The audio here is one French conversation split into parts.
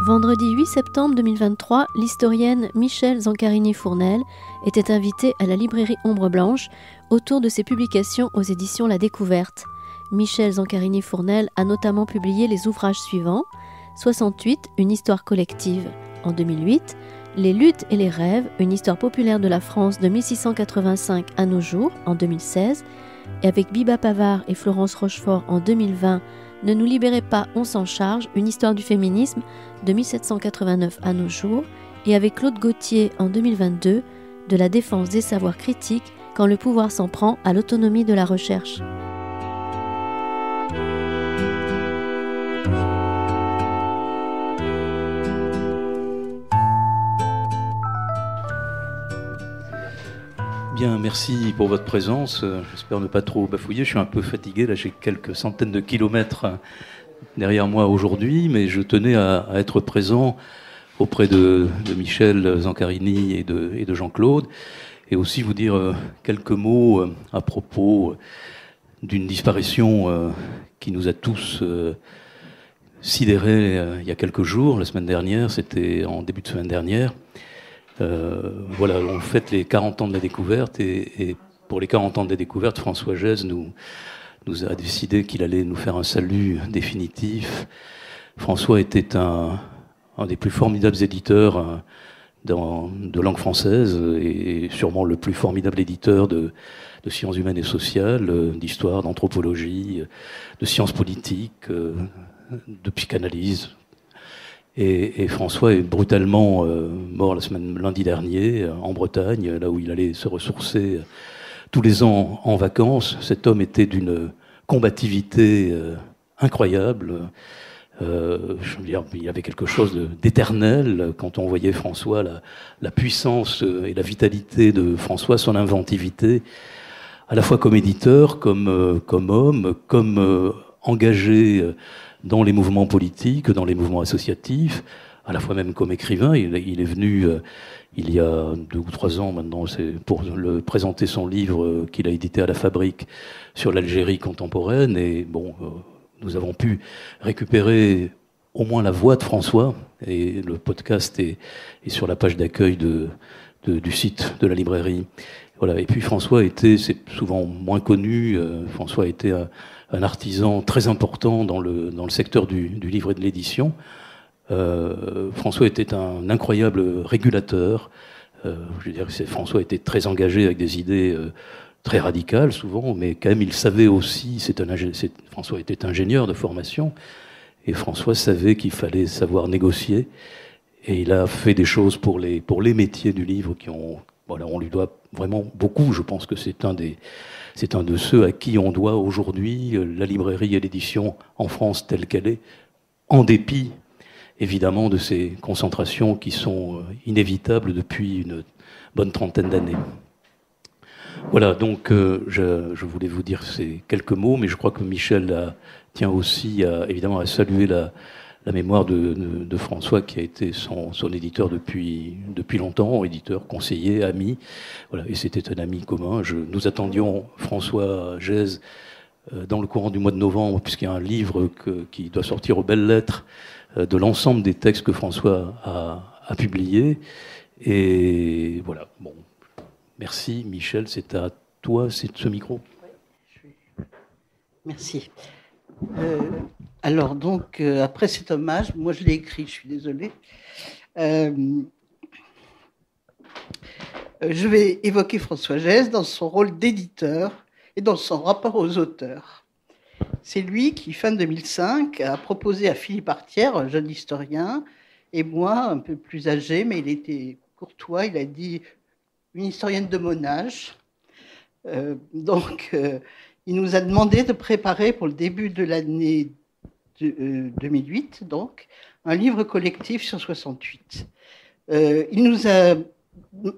Vendredi 8 septembre 2023, l'historienne Michèle Zancarini-Fournel était invitée à la librairie Ombre Blanche autour de ses publications aux éditions La Découverte. Michèle Zancarini-Fournel a notamment publié les ouvrages suivants: 68, une histoire collective en 2008, Les luttes et les rêves, une histoire populaire de la France de 1685 à nos jours en 2016, et avec Biba Pavard et Florence Rochefort en 2020, Ne nous libérez pas, on s'en charge, une histoire du féminisme de 1789 à nos jours, et avec Claude Gauthier en 2022, De la défense des savoirs critiques quand le pouvoir s'en prend à l'autonomie de la recherche. Bien, merci pour votre présence. J'espère ne pas trop bafouiller. Je suis un peu fatigué. Là, j'ai quelques centaines de kilomètres derrière moi aujourd'hui, mais je tenais à être présent auprès de Michèle Zancarini et de Jean-Claude, et aussi vous dire quelques mots à propos d'une disparition qui nous a tous sidérés il y a quelques jours, la semaine dernière. C'était en début de semaine dernière. Voilà, on fête les 40 ans de la découverte, et pour les 40 ans de la découverte, François Gèze nous a décidé qu'il allait nous faire un salut définitif. François était un des plus formidables éditeurs de langue française, et sûrement le plus formidable éditeur de sciences humaines et sociales, d'histoire, d'anthropologie, de sciences politiques, de psychanalyse. Et François est brutalement mort lundi dernier, en Bretagne, là où il allait se ressourcer tous les ans en vacances. Cet homme était d'une combativité incroyable. Je veux dire, il y avait quelque chose d'éternel quand on voyait François, la puissance et la vitalité de François, son inventivité, à la fois comme éditeur, comme homme, comme engagé dans les mouvements politiques, dans les mouvements associatifs, à la fois même comme écrivain. Il est venu il y a 2 ou 3 ans maintenant, c'est pour présenter son livre qu'il a édité à la Fabrique sur l'Algérie contemporaine. Et bon, nous avons pu récupérer au moins la voix de François, et le podcast est sur la page d'accueil du site de la librairie. Voilà. Et puis François c'est souvent moins connu, François était un artisan très important dans le secteur du livre et de l'édition. François était un incroyable régulateur. Je veux dire, François était très engagé avec des idées très radicales souvent, mais quand même il savait aussi, François était ingénieur de formation, et François savait qu'il fallait savoir négocier, et il a fait des choses pour les métiers du livre voilà, on lui doit vraiment beaucoup. Je pense que c'est un de ceux à qui on doit aujourd'hui la librairie et l'édition en France telle qu'elle est, en dépit évidemment de ces concentrations qui sont inévitables depuis une bonne trentaine d'années. Voilà, donc je voulais vous dire ces quelques mots, mais je crois que Michèle tient aussi évidemment à saluer la mémoire de François, qui a été son éditeur depuis longtemps, éditeur, conseiller, ami. Voilà, et c'était un ami commun. Nous attendions François Gèze dans le courant du mois de novembre, puisqu'il y a un livre qui doit sortir aux belles lettres de l'ensemble des textes que François a publiés. Et voilà, bon. Merci Michèle, c'est à toi, c'est ce micro. Merci. Alors donc, après cet hommage, moi je l'ai écrit, je suis désolée. Je vais évoquer François Gèze dans son rôle d'éditeur et dans son rapport aux auteurs. C'est lui qui, fin 2005, a proposé à Philippe Artière, un jeune historien, et moi, un peu plus âgé, mais il était courtois, il a dit une historienne de mon âge. Il nous a demandé de préparer pour le début de l'année 2008, donc, un livre collectif sur 68. Il nous a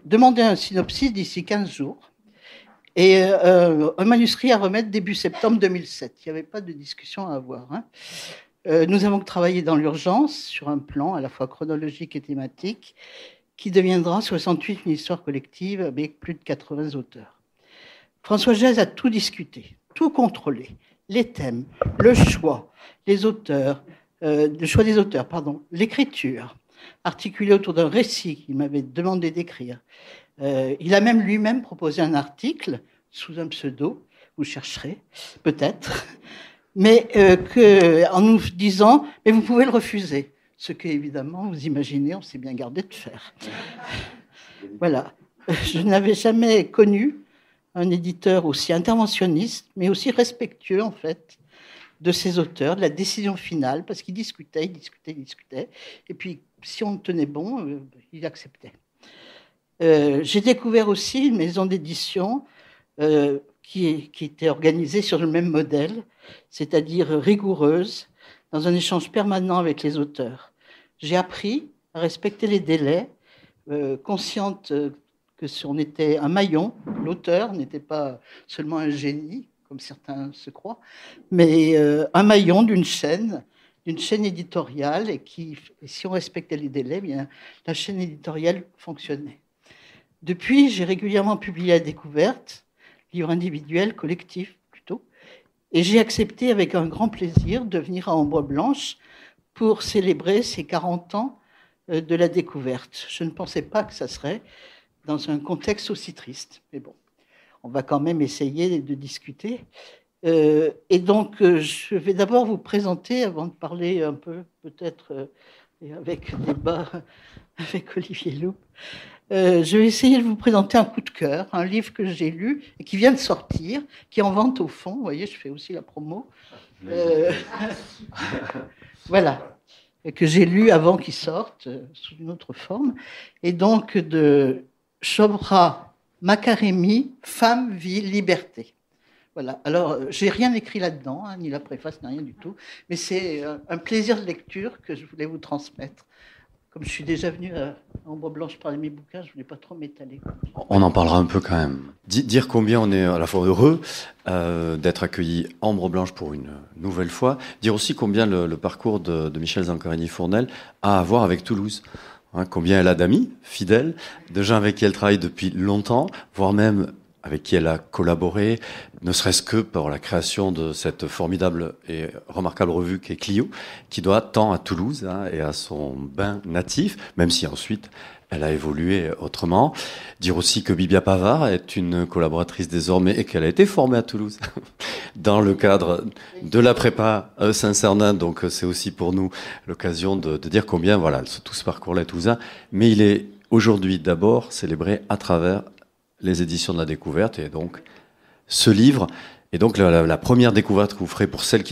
demandé un synopsis d'ici 15 jours et un manuscrit à remettre début septembre 2007. Il n'y avait pas de discussion à avoir. Nous avons travaillé dans l'urgence sur un plan à la fois chronologique et thématique qui deviendra 68, une histoire collective avec plus de 80 auteurs. François Gèze a tout discuté, tout contrôlé, les thèmes, le choix, les auteurs, le choix des auteurs, pardon, l'écriture, articulée autour d'un récit qu'il m'avait demandé d'écrire. Il a même lui-même proposé un article sous un pseudo, vous chercherez peut-être, mais en nous disant « mais vous pouvez le refuser », ce qu'évidemment, vous imaginez, on s'est bien gardé de faire. Voilà. Je n'avais jamais connu un éditeur aussi interventionniste, mais aussi respectueux, en fait, de ses auteurs, de la décision finale, parce qu'il discutait, et puis, si on tenait bon, il acceptait. J'ai découvert aussi une maison d'édition qui était organisée sur le même modèle, c'est-à-dire rigoureuse, dans un échange permanent avec les auteurs. J'ai appris à respecter les délais, consciente que si on était un maillon, l'auteur n'était pas seulement un génie, comme certains se croient, mais un maillon d'une chaîne éditoriale, et si on respectait les délais, bien, la chaîne éditoriale fonctionnait. Depuis, j'ai régulièrement publié à découverte, livres individuels, collectifs plutôt, et j'ai accepté avec un grand plaisir de venir à Ombre Blanche pour célébrer ces 40 ans de la découverte. Je ne pensais pas que ça serait dans un contexte aussi triste, mais bon, on va quand même essayer de discuter. Et donc, je vais d'abord vous présenter, avant de parler un peu, peut-être, avec débat avec Olivier Loup, je vais essayer de vous présenter un coup de cœur, un livre que j'ai lu et qui vient de sortir, qui est en vente au fond. Vous voyez, je fais aussi la promo. Voilà, et que j'ai lu avant qu'il sorte, sous une autre forme. Et donc, de Shobra Makaremi, Femme, vie, liberté. Voilà. Alors, j'ai rien écrit là-dedans, hein, ni la préface, ni rien du tout. Mais c'est un plaisir de lecture que je voulais vous transmettre. Comme je suis déjà venu à Ombre Blanche parler de mes bouquins, je ne voulais pas trop m'étaler. On en parlera un peu quand même. Dire combien on est à la fois heureux d'être accueilli à Ombre Blanche pour une nouvelle fois. Dire aussi combien le parcours de Michel Zancarini-Fournel a à voir avec Toulouse. Hein, combien elle a d'amis fidèles, de gens avec qui elle travaille depuis longtemps, voire même avec qui elle a collaboré, ne serait-ce que pour la création de cette formidable et remarquable revue qu'est Clio, qui doit tant à Toulouse et à son bain natif, même si ensuite elle a évolué autrement. Dire aussi que Bibia Pavard est une collaboratrice désormais et qu'elle a été formée à Toulouse dans le cadre de la prépa Saint-Cernin. Donc c'est aussi pour nous l'occasion de dire combien voilà tout ce parcours-là est toulousain. Mais il est aujourd'hui d'abord célébré à travers les éditions de la découverte, et donc ce livre, et donc la première découverte que vous ferez pour celles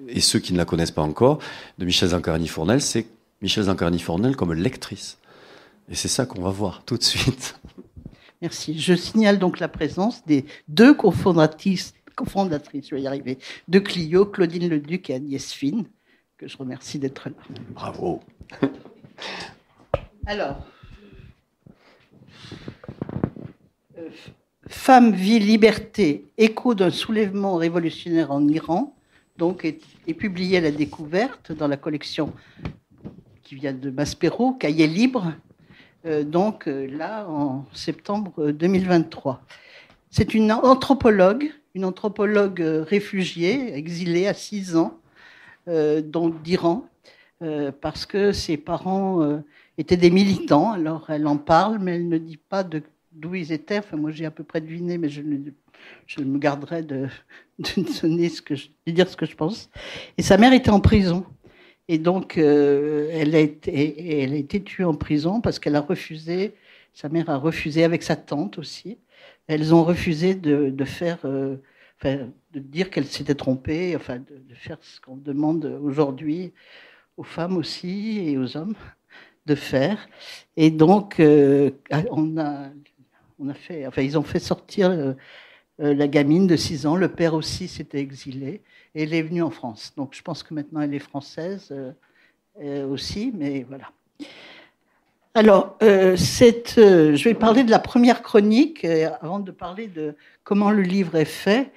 et ceux qui ne la connaissent pas encore, de Michel Zancarini-Fournel, c'est Michel Zancarini-Fournel comme lectrice. Et c'est ça qu'on va voir tout de suite. Merci. Je signale donc la présence des deux cofondatrices, je vais y arriver, de Clio, Claudine Leduc et Agnès Fine, que je remercie d'être là. Bravo. Alors, Femme, vie, liberté, écho d'un soulèvement révolutionnaire en Iran, donc est publié à la découverte dans la collection qui vient de Maspero, Cahiers libres, là en septembre 2023. C'est une anthropologue réfugiée, exilée à 6 ans, donc d'Iran, parce que ses parents étaient des militants. Alors elle en parle, mais elle ne dit pas d'où ils étaient. Enfin, moi, j'ai à peu près deviné, mais je me garderai de dire ce que je pense. Et sa mère était en prison. Et donc, elle a été tuée en prison parce qu'elle a refusé, sa mère a refusé, avec sa tante aussi, elles ont refusé de dire qu'elle s'était trompée, enfin, de faire ce qu'on demande aujourd'hui aux femmes aussi et aux hommes de faire. Et donc, ils ont fait sortir la gamine de 6 ans. Le père aussi s'était exilé et elle est venue en France. Donc je pense que maintenant elle est française aussi, mais voilà. Alors, je vais parler de la première chronique avant de parler de comment le livre est fait,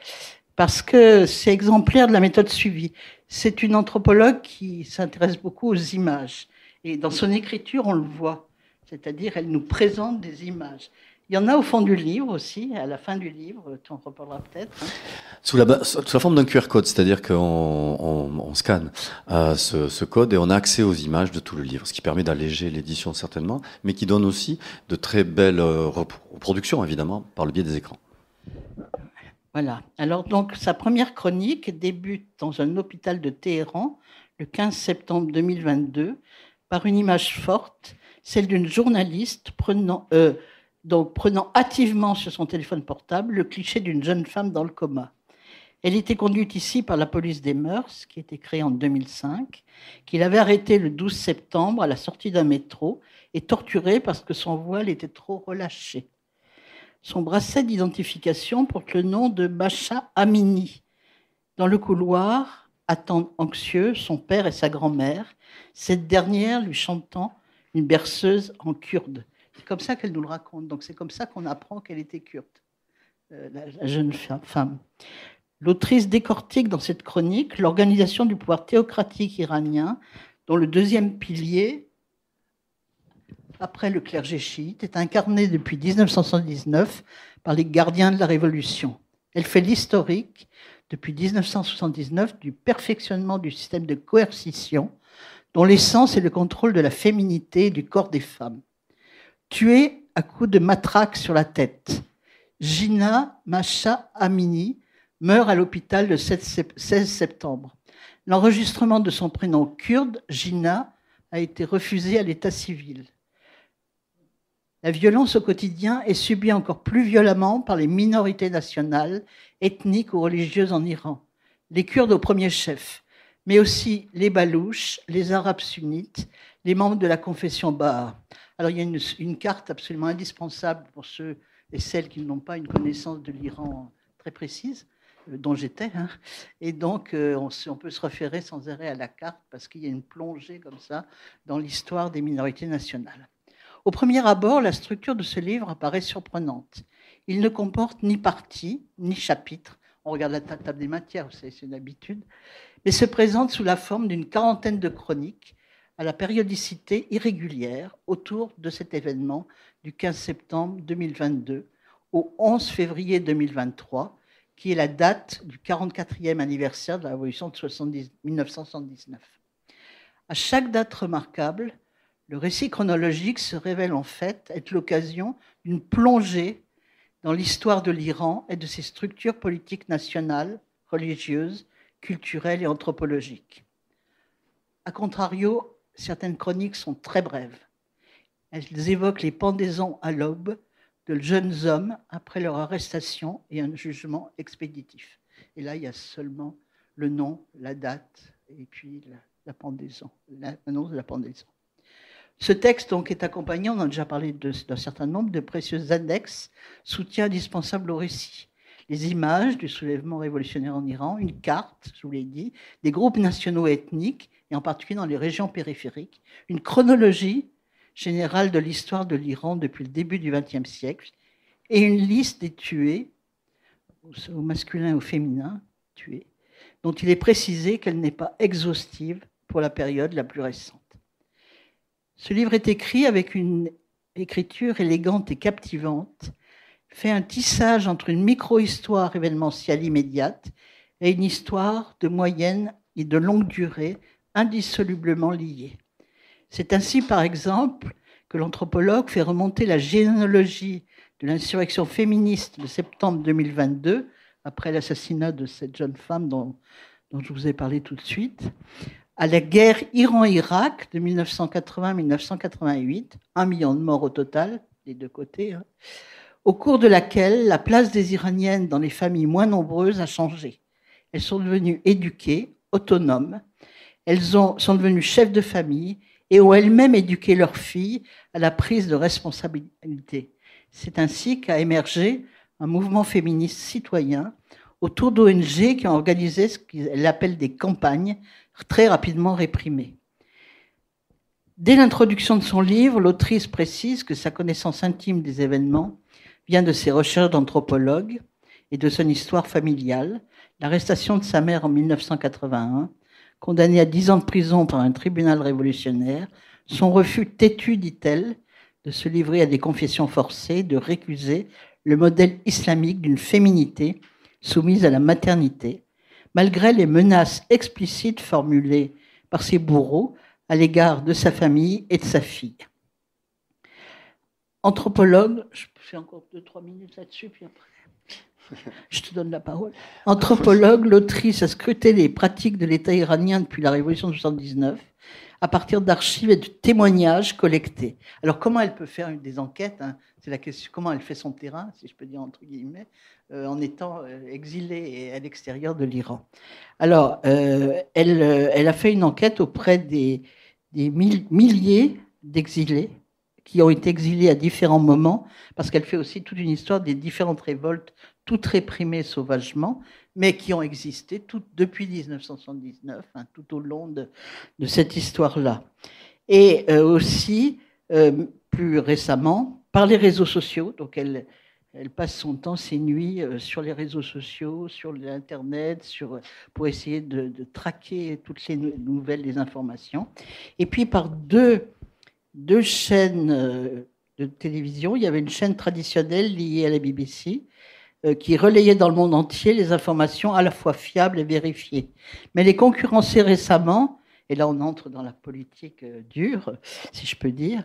parce que c'est exemplaire de la méthode suivie. C'est une anthropologue qui s'intéresse beaucoup aux images. Et dans son écriture, on le voit. C'est-à-dire, elle nous présente des images. Il y en a au fond du livre aussi, à la fin du livre, tu en reparleras peut-être. Hein. Sous la forme d'un QR code, c'est-à-dire qu'on scanne ce code et on a accès aux images de tout le livre, ce qui permet d'alléger l'édition certainement, mais qui donne aussi de très belles reproductions, évidemment, par le biais des écrans. Voilà. Alors donc, sa première chronique débute dans un hôpital de Téhéran, le 15 septembre 2022, par une image forte, celle d'une journaliste prenant hâtivement sur son téléphone portable le cliché d'une jeune femme dans le coma. Elle était conduite ici par la police des mœurs, qui a été créée en 2005, qui l'avait arrêtée le 12 septembre à la sortie d'un métro et torturée parce que son voile était trop relâché. Son bracelet d'identification porte le nom de Masha Amini. Dans le couloir, attendent anxieux son père et sa grand-mère, cette dernière lui chantant une berceuse en kurde. C'est comme ça qu'elle nous le raconte. Donc c'est comme ça qu'on apprend qu'elle était kurde, la jeune femme. L'autrice décortique dans cette chronique l'organisation du pouvoir théocratique iranien, dont le deuxième pilier, après le clergé chiite, est incarné depuis 1979 par les gardiens de la Révolution. Elle fait l'historique, depuis 1979, du perfectionnement du système de coercition, dont l'essence est le contrôle de la féminité et du corps des femmes. Tuée à coups de matraque sur la tête, Gina Masha Amini meurt à l'hôpital le 16 septembre. L'enregistrement de son prénom kurde, Gina, a été refusé à l'état civil. La violence au quotidien est subie encore plus violemment par les minorités nationales, ethniques ou religieuses en Iran. Les Kurdes au premier chef, mais aussi les Balouches, les Arabes sunnites, les membres de la confession Baha. Alors il y a une carte absolument indispensable pour ceux et celles qui n'ont pas une connaissance de l'Iran très précise, dont j'étais. Hein. Et donc on peut se référer sans arrêt à la carte parce qu'il y a une plongée comme ça dans l'histoire des minorités nationales. Au premier abord, la structure de ce livre apparaît surprenante. Il ne comporte ni parties, ni chapitres. On regarde la table des matières, c'est une habitude. Mais se présente sous la forme d'une quarantaine de chroniques à la périodicité irrégulière autour de cet événement du 15 septembre 2022 au 11 février 2023, qui est la date du 44e anniversaire de la Révolution de 1979. À chaque date remarquable, le récit chronologique se révèle en fait être l'occasion d'une plongée dans l'histoire de l'Iran et de ses structures politiques nationales, religieuses, culturelles et anthropologiques. A contrario, certaines chroniques sont très brèves. Elles évoquent les pendaisons à l'aube de jeunes hommes après leur arrestation et un jugement expéditif. Et là, il y a seulement le nom, la date et puis la pendaison, l'annonce de la pendaison. Ce texte donc, est accompagné, on a déjà parlé d'un certain nombre de précieuses annexes, soutien indispensable au récit. Les images du soulèvement révolutionnaire en Iran, une carte, je vous l'ai dit, des groupes nationaux et ethniques, et en particulier dans les régions périphériques, une chronologie générale de l'histoire de l'Iran depuis le début du XXe siècle, et une liste des tués, au masculin et au féminin, tués, dont il est précisé qu'elle n'est pas exhaustive pour la période la plus récente. Ce livre est écrit avec une écriture élégante et captivante, fait un tissage entre une micro-histoire événementielle immédiate et une histoire de moyenne et de longue durée indissolublement liées. C'est ainsi, par exemple, que l'anthropologue fait remonter la généalogie de l'insurrection féministe de septembre 2022, après l'assassinat de cette jeune femme dont je vous ai parlé tout de suite, à la guerre Iran-Irak de 1980-1988, 1 million de morts au total, des deux côtés, hein, au cours de laquelle la place des Iraniennes dans les familles moins nombreuses a changé. Elles sont devenues éduquées, autonomes, elles sont devenues chefs de famille et ont elles-mêmes éduqué leurs filles à la prise de responsabilité. C'est ainsi qu'a émergé un mouvement féministe citoyen autour d'ONG qui ont organisé ce qu'elle appelle des campagnes très rapidement réprimées. Dès l'introduction de son livre, l'autrice précise que sa connaissance intime des événements vient de ses recherches d'anthropologue et de son histoire familiale, l'arrestation de sa mère en 1981, condamnée à 10 ans de prison par un tribunal révolutionnaire, son refus têtu, dit-elle, de se livrer à des confessions forcées, de récuser le modèle islamique d'une féminité soumise à la maternité, malgré les menaces explicites formulées par ses bourreaux à l'égard de sa famille et de sa fille. Anthropologue, je fais encore 2-3 minutes là-dessus, puis après, je te donne la parole. Anthropologue, l'autrice a scruté les pratiques de l'État iranien depuis la Révolution de 1979 à partir d'archives et de témoignages collectés. Alors, comment elle peut faire des enquêtes, hein, c'est la question, comment elle fait son terrain, si je peux dire entre guillemets, en étant exilée et à l'extérieur de l'Iran. Alors, elle a fait une enquête auprès des milliers d'exilés qui ont été exilés à différents moments, parce qu'elle fait aussi toute une histoire des différentes révoltes, toutes réprimées sauvagement, mais qui ont existé depuis 1979, hein, tout au long de cette histoire-là. Et aussi, plus récemment, par les réseaux sociaux. Donc elle passe son temps, ses nuits, sur les réseaux sociaux, sur l'Internet, pour essayer de traquer toutes les nouvelles, les informations. Et puis par deux chaînes de télévision. Il y avait une chaîne traditionnelle liée à la BBC qui relayait dans le monde entier les informations à la fois fiables et vérifiées. Mais les concurrencées récemment, et là on entre dans la politique dure, si je peux dire,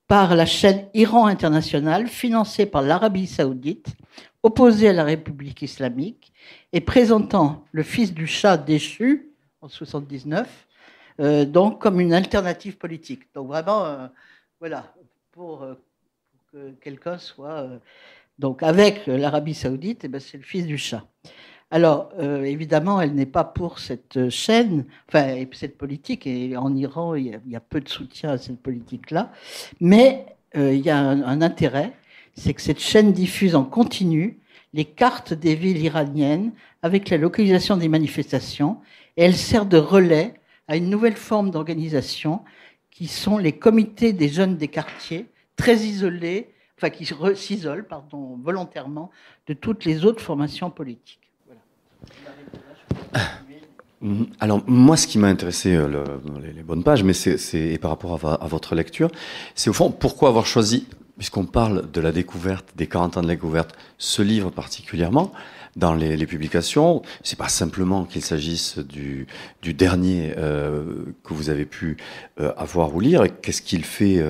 par la chaîne Iran International, financée par l'Arabie Saoudite, opposée à la République islamique, et présentant le fils du Shah déchu, en 79, donc comme une alternative politique. Donc vraiment, voilà, pour que quelqu'un soit... donc avec l'Arabie Saoudite, eh ben, c'est le fils du Shah. Alors, évidemment, elle n'est pas pour cette chaîne, enfin, cette politique, et en Iran, il y a peu de soutien à cette politique-là, mais il y a un intérêt, c'est que cette chaîne diffuse en continu les cartes des villes iraniennes avec la localisation des manifestations, et elle sert de relais à une nouvelle forme d'organisation qui sont les comités des jeunes des quartiers, très isolés, enfin qui s'isolent, volontairement de toutes les autres formations politiques. Alors moi, ce qui m'a intéressé, les bonnes pages, mais c'est par rapport à votre lecture, c'est au fond pourquoi avoir choisi, puisqu'on parle de la découverte, des 40 ans de la découverte, ce livre particulièrement, dans les publications, c'est pas simplement qu'il s'agisse du dernier que vous avez pu avoir ou lire, et qu'est-ce qu'il fait,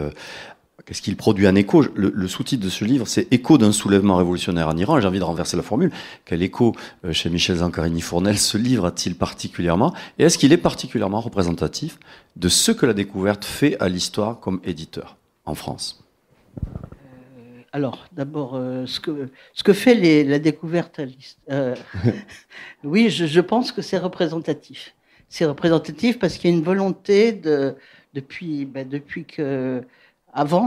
qu'est-ce qu'il produit en écho. Le sous-titre de ce livre, c'est Écho d'un soulèvement révolutionnaire en Iran. Et j'ai envie de renverser la formule. Quel écho chez Michel Zancarini-Fournel ce livre a-t-il particulièrement? Et est-ce qu'il est particulièrement représentatif de ce que la découverte fait à l'histoire comme éditeur en France? Alors, d'abord, ce que fait la découverte, oui, je pense que c'est représentatif. C'est représentatif parce qu'il y a une volonté depuis que, avant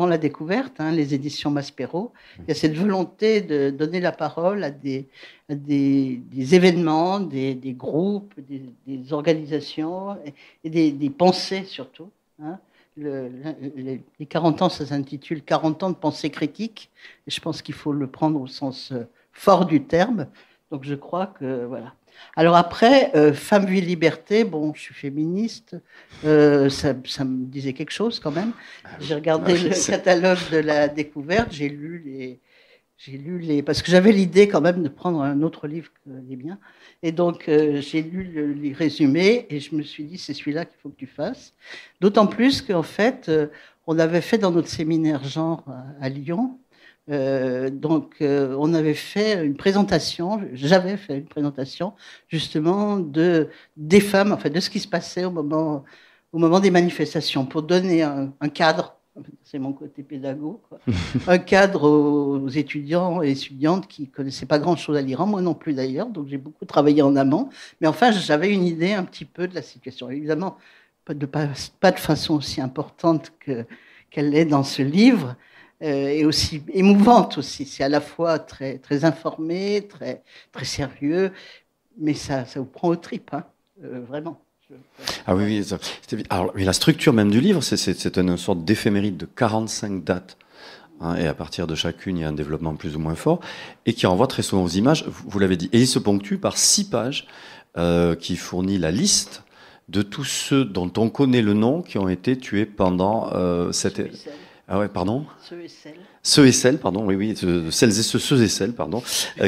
la découverte, hein, les éditions Maspero, il y a cette volonté de donner la parole à des événements, des groupes, des organisations et des pensées surtout, hein. Les 40 ans, ça s'intitule 40 ans de pensée critique. Et je pense qu'il faut le prendre au sens fort du terme. Donc je crois que voilà. Alors après, Femme, vie, liberté, bon, je suis féministe, ça me disait quelque chose quand même. J'ai regardé le catalogue de la découverte, j'ai lu les... Parce que j'avais l'idée quand même de prendre un autre livre que les miens. Et donc, j'ai lu les résumés et je me suis dit, c'est celui-là qu'il faut que tu fasses. D'autant plus qu'en fait, on avait fait dans notre séminaire genre à Lyon, on avait fait une présentation, j'avais fait une présentation justement des femmes, enfin de ce qui se passait au moment des manifestations, pour donner un cadre. C'est mon côté pédago, quoi. Un cadre aux étudiants et étudiantes qui connaissaient pas grand-chose à l'Iran, moi non plus d'ailleurs, donc j'ai beaucoup travaillé en amont. Mais enfin, j'avais une idée un petit peu de la situation. Évidemment, pas de façon aussi importante qu'elle est dans ce livre, et aussi émouvante aussi. C'est à la fois très, très informé, très, très sérieux, mais ça vous prend aux tripes, hein, vraiment. Ah oui, alors, mais la structure même du livre, c'est une sorte d'éphéméride de 45 dates, hein, et à partir de chacune, il y a un développement plus ou moins fort, et qui renvoie très souvent aux images, vous l'avez dit. Et il se ponctue par 6 pages qui fournit la liste de tous ceux dont on connaît le nom qui ont été tués pendant cette... Ah ouais, pardon. Ceux et celles. Ceux et celles, pardon, oui, celles et ceux et celles, pardon,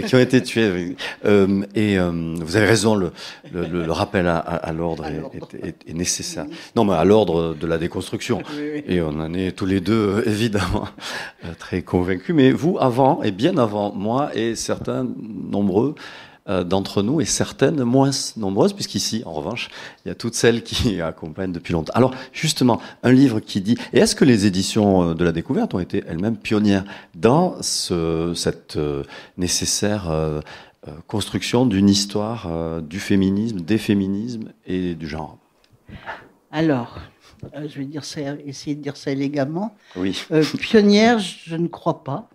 qui ont été tués. Vous avez raison, le rappel à l'ordre est nécessaire. Non, mais à l'ordre de la déconstruction. Oui. Et on en est tous les deux, évidemment, très convaincus. Mais vous, avant, et bien avant moi, et certains nombreux d'entre nous, et certaines moins nombreuses, puisqu'ici, en revanche, il y a toutes celles qui accompagnent depuis longtemps. Alors, justement, un livre qui dit... Et est-ce que les éditions de la Découverte ont été elles-mêmes pionnières dans cette nécessaire construction d'une histoire du féminisme, des féminismes et du genre? Alors, je vais dire ça, essayer de dire ça élégamment. Oui. Pionnière, je ne crois pas.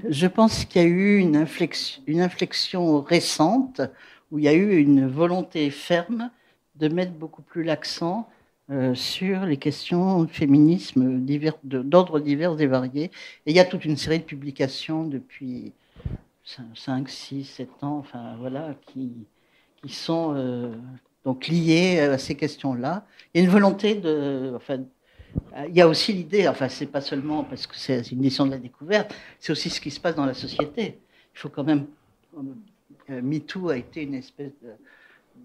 Je pense qu'il y a eu une inflexion récente où il y a eu une volonté ferme de mettre beaucoup plus l'accent sur les questions de féminisme d'ordre divers et variés. Et il y a toute une série de publications depuis 5, 6, 7 ans, enfin voilà, qui sont donc liées à ces questions-là. Il y a une volonté de... Enfin, il y a aussi l'idée, enfin, c'est pas seulement parce que c'est une édition de la Découverte, c'est aussi ce qui se passe dans la société. Il faut quand même. MeToo a été une espèce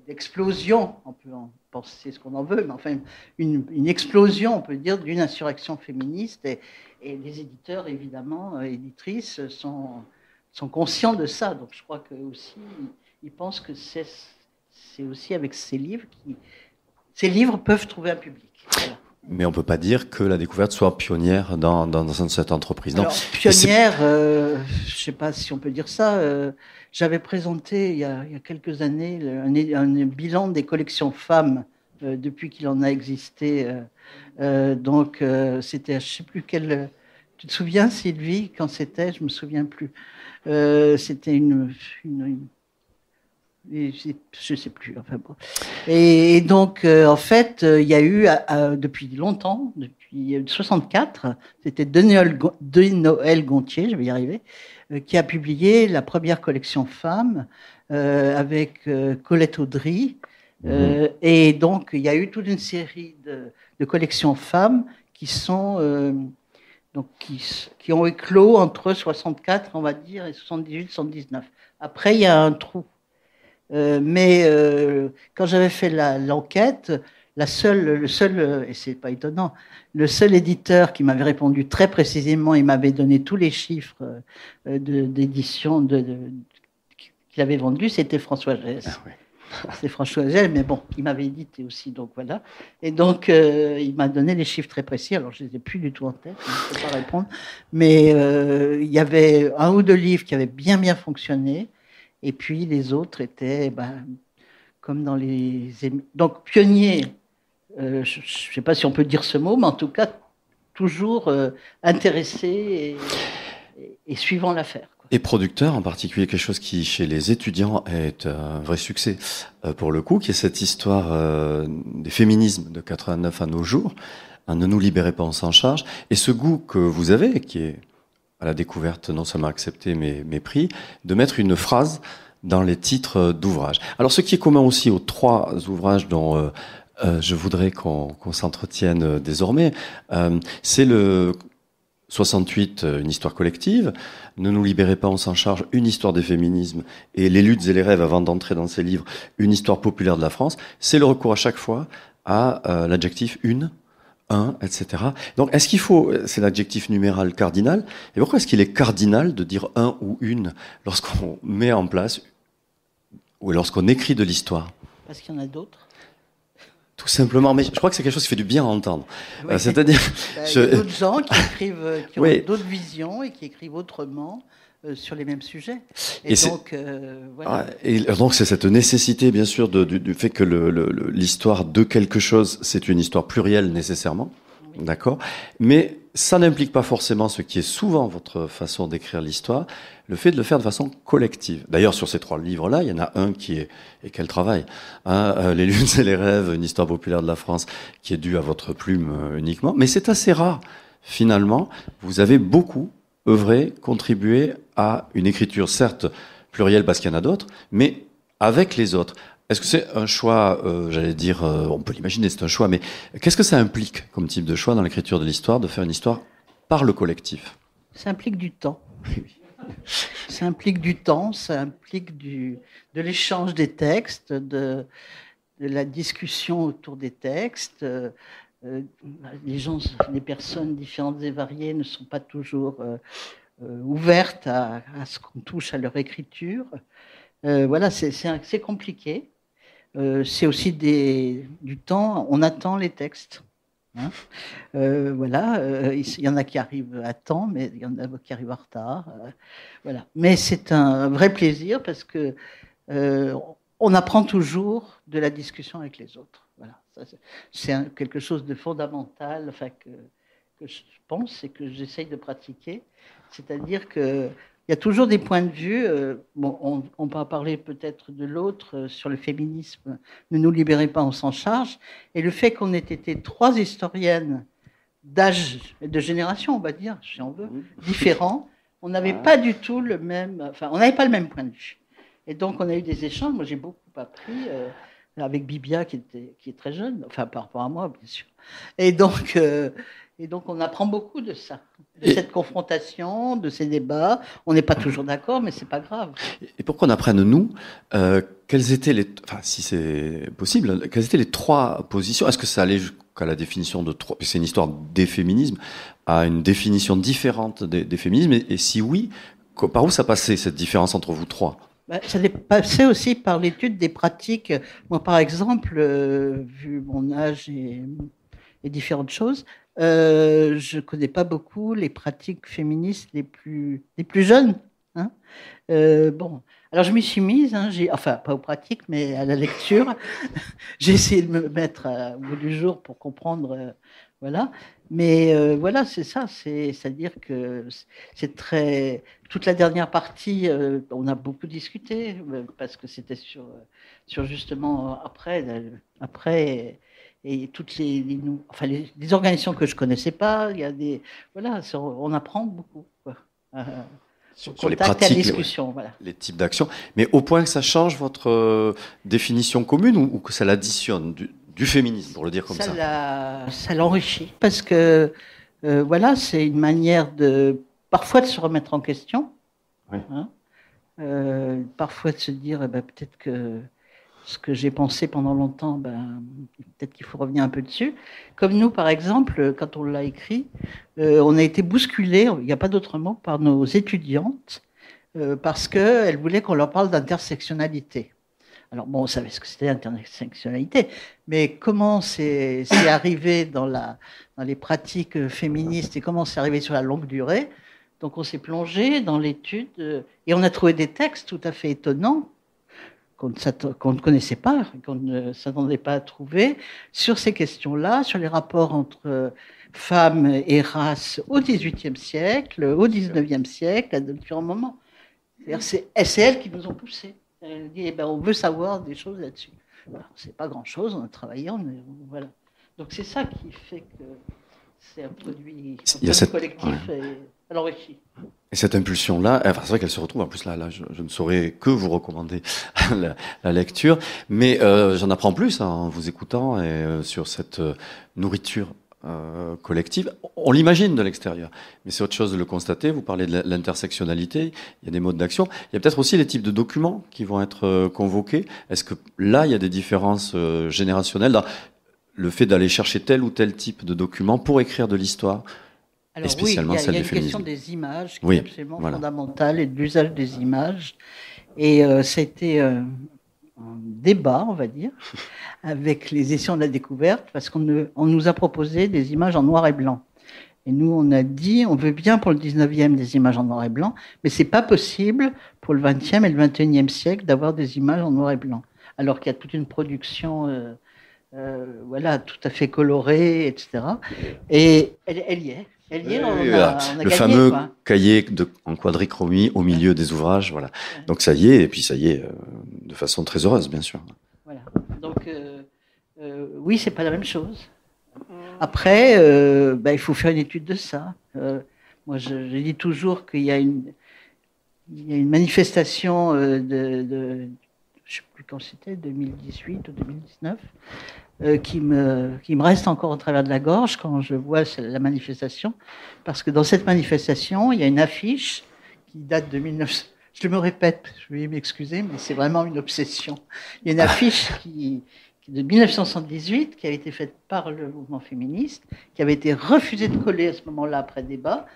d'explosion, on peut en penser ce qu'on en veut, mais enfin, une explosion, on peut dire, d'une insurrection féministe. Et les éditeurs, évidemment, éditrices, sont conscients de ça. Donc je crois que aussi, ils pensent que c'est aussi avec ces livres ces livres peuvent trouver un public. Voilà. Mais on ne peut pas dire que la Découverte soit pionnière dans cette entreprise. Alors, pionnière, je ne sais pas si on peut dire ça. J'avais présenté il y a quelques années un bilan des collections femmes depuis qu'il en a existé. Donc, c'était, je ne sais plus quelle... Tu te souviens, Sylvie, quand c'était? Je ne me souviens plus. C'était je sais plus. Enfin bon. Et donc, en fait, il y a eu depuis longtemps, depuis 64, c'était de Noël Gontier, je vais y arriver, qui a publié la première collection femmes avec Colette Audry. Et donc, il y a eu toute une série de collections femmes qui sont donc qui ont éclos entre 64, on va dire, et 78, 79. Après, il y a un trou. Mais quand j'avais fait l'enquête, le seul, et c'est pas étonnant, le seul éditeur qui m'avait répondu très précisément, il m'avait donné tous les chiffres d'édition qu'il avait vendus, c'était François Gesse. Ah oui. C'est François Gesse, mais bon, il m'avait édité aussi, donc voilà. Et donc, il m'a donné les chiffres très précis, alors je ne les ai plus du tout en tête, je ne peux pas répondre, mais il y avait un ou deux livres qui avaient bien fonctionné. Et puis les autres étaient, comme dans les... Donc pionniers, je ne sais pas si on peut dire ce mot, mais en tout cas, toujours intéressés et suivant l'affaire. Et producteur, en particulier, quelque chose qui, chez les étudiants, est un vrai succès, pour le coup, qui est cette histoire des féminismes de 89 à nos jours. Ne nous libérez pas, on s'en charge. Et ce goût que vous avez, qui est... à la Découverte, non seulement accepté, mais pris, de mettre une phrase dans les titres d'ouvrages. Alors, ce qui est commun aussi aux trois ouvrages dont je voudrais qu'on s'entretienne désormais, c'est le 68, une histoire collective, Ne nous libérez pas, on s'en charge, une histoire des féminismes, et Les luttes et les rêves, avant d'entrer dans ces livres, une histoire populaire de la France. C'est le recours à chaque fois à l'adjectif une, un, etc. Donc, est-ce qu'il faut, c'est l'adjectif numéral cardinal, et pourquoi est-ce qu'il est cardinal de dire un ou une lorsqu'on met en place, ou lorsqu'on écrit de l'histoire? Parce qu'il y en a d'autres. Tout simplement, mais je crois que c'est quelque chose qui fait du bien à entendre. Oui. C'est-à-dire... il y a d'autres gens qui écrivent, qui ont d'autres visions et qui écrivent autrement sur les mêmes sujets. Et donc, voilà. Et donc, c'est cette nécessité, bien sûr, du fait que l'histoire de quelque chose, c'est une histoire plurielle nécessairement, oui. D'accord. Mais ça n'implique pas forcément ce qui est souvent votre façon d'écrire l'histoire, le fait de le faire de façon collective. D'ailleurs, sur ces trois livres-là, il y en a un qui est, et quel travail, hein, Les luttes et les rêves, une histoire populaire de la France, qui est due à votre plume uniquement. Mais c'est assez rare, finalement. Vous avez beaucoup œuvré, contribué à une écriture, certes plurielle parce qu'il y en a d'autres, mais avec les autres. Est-ce que c'est un choix, j'allais dire, on peut l'imaginer, c'est un choix, mais qu'est-ce que ça implique comme type de choix dans l'écriture de l'histoire, de faire une histoire par le collectif? Ça implique du temps. Ça implique du temps, ça implique de l'échange des textes, de la discussion autour des textes. Les personnes différentes et variées ne sont pas toujours ouvertes à ce qu'on touche à leur écriture. Voilà, c'est compliqué. C'est aussi du temps. On attend les textes. Hein, voilà, il y en a qui arrivent à temps, mais il y en a qui arrivent en retard. Voilà. Mais c'est un vrai plaisir parce que on apprend toujours de la discussion avec les autres. Voilà. C'est quelque chose de fondamental, enfin, que je pense et que j'essaye de pratiquer. C'est-à-dire que il y a toujours des points de vue. Bon, on peut parler peut-être de l'autre sur le féminisme. Ne nous libérez pas, on s'en charge. Et le fait qu'on ait été 3 historiennes d'âge et de génération, on va dire, si on veut, différents, on n'avait pas du tout le même. Enfin, on n'avait pas le même point de vue. Et donc, on a eu des échanges. Moi, j'ai beaucoup appris avec Bibia, qui est très jeune, enfin, par rapport à moi, bien sûr. Et donc, on apprend beaucoup de ça, de cette confrontation, de ces débats. On n'est pas toujours d'accord, mais c'est pas grave. Et pour qu'on apprenne, nous, quelles étaient enfin, si c'est possible, quelles étaient les 3 positions? Est-ce que ça allait jusqu'à la définition de 3? C'est une histoire des féminismes, à une définition différente des féminismes. Et si oui, par où ça passait, cette différence entre vous 3? Ça passait aussi par l'étude des pratiques. Moi, par exemple, vu mon âge et différentes choses, je ne connais pas beaucoup les pratiques féministes les plus jeunes. Hein. Bon, alors je m'y suis mise, hein, enfin pas aux pratiques, mais à la lecture. J'ai essayé de me mettre au bout du jour pour comprendre, voilà. Mais voilà, c'est ça, c'est-à-dire que c'est très. Toute la dernière partie, on a beaucoup discuté parce que c'était sur justement après. Et toutes les organisations que je connaissais pas, il y a on apprend beaucoup. Quoi. Sur les pratiques, la discussion, voilà. Les types d'actions. Mais au point que ça change votre définition commune ou que ça l'additionne du féminisme, pour le dire comme ça? Ça l'enrichit. Parce que, voilà, c'est une manière parfois de se remettre en question. Oui. Hein, parfois de se dire, peut-être que ce que j'ai pensé pendant longtemps, peut-être qu'il faut revenir un peu dessus. Comme nous, par exemple, quand on l'a écrit, on a été bousculés, il n'y a pas d'autre mot, par nos étudiantes, parce qu'elles voulaient qu'on leur parle d'intersectionnalité. Alors bon, on savait ce que c'était l'intersectionnalité, mais comment c'est arrivé dans les pratiques féministes et comment c'est arrivé sur la longue durée. Donc on s'est plongé dans l'étude et on a trouvé des textes tout à fait étonnants qu'on ne connaissait pas, qu'on ne s'attendait pas à trouver, sur ces questions-là, sur les rapports entre femmes et races au XVIIIe siècle, au XIXe siècle, à différents moments. C'est elles qui nous ont poussés. Elles disent, on veut savoir des choses là-dessus. C'est pas grand-chose, on a travaillé, voilà. Donc c'est ça qui fait que c'est un produit collectif et l'enrichit. Et cette impulsion-là, c'est vrai qu'elle se retrouve, en plus là je ne saurais que vous recommander la lecture, mais j'en apprends plus en vous écoutant et sur cette nourriture collective. On l'imagine de l'extérieur, mais c'est autre chose de le constater. Vous parlez de l'intersectionnalité, il y a des modes d'action. Il y a peut-être aussi les types de documents qui vont être convoqués. Est-ce que là, il y a des différences générationnelles dans le fait d'aller chercher tel ou tel type de document pour écrire de l'histoire? Alors oui, il y a une question des images qui est absolument fondamentale et de l'usage des images. Et ça a été un débat, on va dire, avec les éditions de la découverte, parce qu'on nous a proposé des images en noir et blanc. Et nous, on a dit, on veut bien pour le 19e des images en noir et blanc, mais c'est pas possible pour le 20e et le 21e siècle d'avoir des images en noir et blanc. Alors qu'il y a toute une production, voilà, tout à fait colorée, etc. Et elle y est. Le fameux cahier en quadrichromie au milieu des ouvrages, voilà. Donc ça y est, et puis ça y est, de façon très heureuse, bien sûr. Voilà. Donc oui, c'est pas la même chose. Après, il faut faire une étude de ça. Moi, je dis toujours qu'il y a une manifestation je ne sais plus quand c'était, 2018 ou 2019, qui me reste encore au travers de la gorge quand je vois la manifestation, parce que dans cette manifestation, il y a une affiche qui date de 1900. Je me répète, je vais m'excuser, mais c'est vraiment une obsession. Il y a une affiche de 1978 qui a été faite par le mouvement féministe, qui avait été refusée de coller à ce moment-là après débat,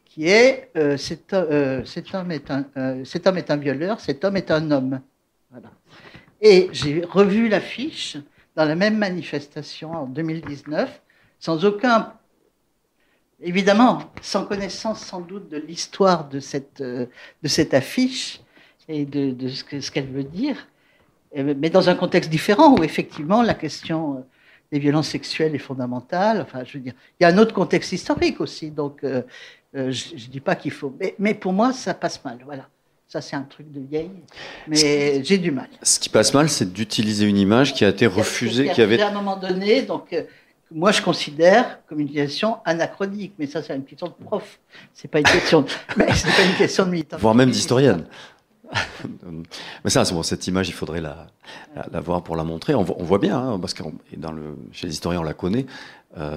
qui est cet homme est un violeur, cet homme est un homme. Voilà. Et j'ai revu l'affiche dans la même manifestation en 2019, évidemment, sans connaissance sans doute de l'histoire de cette affiche et de ce qu'elle veut dire, mais dans un contexte différent où effectivement la question des violences sexuelles est fondamentale. Enfin, je veux dire, il y a un autre contexte historique aussi, donc je dis pas qu'il faut, mais pour moi ça passe mal. Voilà, ça c'est un truc de vieille, mais j'ai du mal. Ce qui passe mal, c'est d'utiliser une image qui a été refusée, qui avait à un moment donné, donc. Moi, je considère comme une utilisation anachronique, mais ça, c'est une question de prof. C'est pas une question, mais c'est pas une question de militant. Voire même d'historienne. Mais ça, c'est bon, cette image, il faudrait la voir pour la montrer. On voit bien, hein, parce que chez les historiens, on la connaît,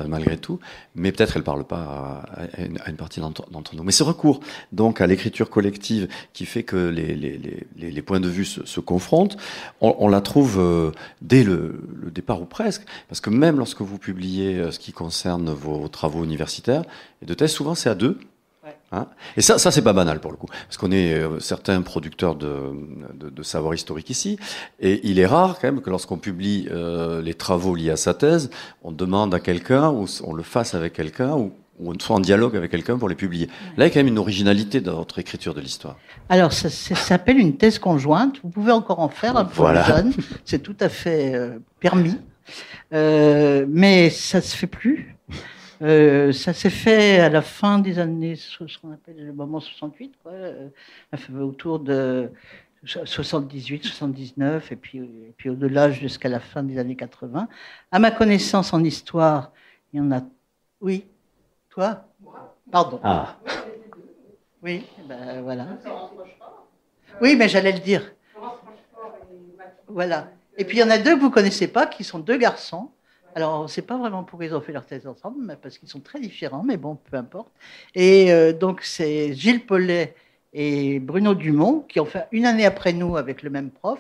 malgré tout, mais peut-être elle parle pas à une partie d'entre nous. Mais ce recours, donc, à l'écriture collective qui fait que les points de vue se confrontent, on la trouve dès le départ ou presque, parce que même lorsque vous publiez ce qui concerne vos travaux universitaires et de thèse, souvent c'est à deux. Hein, et ça c'est pas banal pour le coup, parce qu'on est certains producteurs de savoir historique ici, et il est rare quand même que lorsqu'on publie les travaux liés à sa thèse, on demande à quelqu'un, ou on le fasse avec quelqu'un, ou on soit en dialogue avec quelqu'un pour les publier. Là, il y a quand même une originalité dans votre écriture de l'histoire. Alors, ça s'appelle une thèse conjointe. Vous pouvez encore en faire un peu jeune. C'est tout à fait permis. Mais ça se fait plus. Ça s'est fait à la fin des années, ce qu'on appelle le moment 68, quoi, autour de 78, 79, et puis au-delà jusqu'à la fin des années 80. À ma connaissance, en histoire, il y en a... Oui, toi ? Pardon. Ah. Oui, ben voilà. Oui, mais j'allais le dire. Voilà. Et puis il y en a deux que vous ne connaissez pas, qui sont deux garçons. Alors, on ne sait pas vraiment pourquoi ils ont fait leur thèse ensemble, mais parce qu'ils sont très différents, mais bon, peu importe. Et donc, c'est Gilles Paulet et Bruno Dumont qui ont fait une année après nous avec le même prof,